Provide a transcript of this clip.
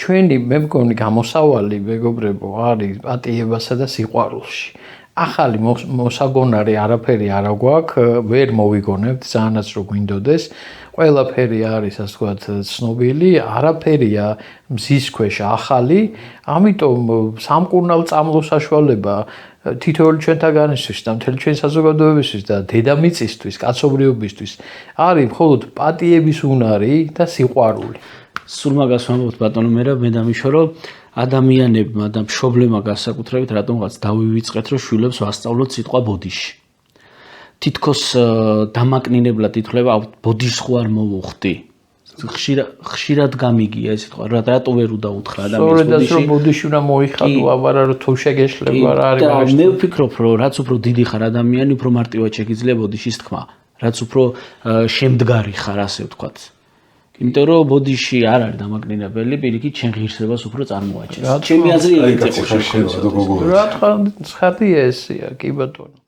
ჩვენი მე მგონი გამოსავალი მეგობრებო არის პატიებასა და სიყვარულში. ახალი მოსაგონარი არაფერი არ გვაქვს, ვერ მოვიგონებთ ძალიანაც რო გვინდოდეს. ყველაფერი არის ასე ვთქვათ ცნობილი, არაფერია მზის ქვეშ ახალი, ამიტომ სამკურნალ წამლო საშუალება თითოეული ჩვენთაგანისთვის და მთელი ჩვენი საზოგადოებისთვის და დედამიწისთვის, კაცობრიობისთვის არის მხოლოდ პატიების უნარი და სიყვარული. სულ მაგას ვამბობთ ბატონო მერაბ, მე დამიშვა რომ ადამიანებმა და მშობლებმა განსაკუთრებით რატომღაც დავივიწყეთ რომ შვილებს ვასწავლოთ სიტყვა ბოდიში. თითქოს დამაკნინებლად ითვლება ბოდიშს ხო არ მოვუხდი. ხშირად გამიგია ეს სიტყვა, რატო ვერ უდაუთხრა ადამიანს ბოდიში. სწორედ ბოდიში უნდა მოიხადო, აბარა რომ თუ შეგეშლება რა არის მაგაში. მე ვფიქრობ რომ რაც უფრო დიდი ხარ ადამიანი, უფრო მარტივად შეგიძლია ბოდიშის თქმა, რაც უფრო შემდგარი ხარ ასე ვთქვათ. იმიტომ რომ ბოდიში არ არის დამაკნინებელი, პირიქით შენ ღირსებას უფრო წარმოაჩენს. ჩემი აზრი ეგეთი ხო შეიძლება. რა თქვა, ცხადია ესეა, კი ბატონო.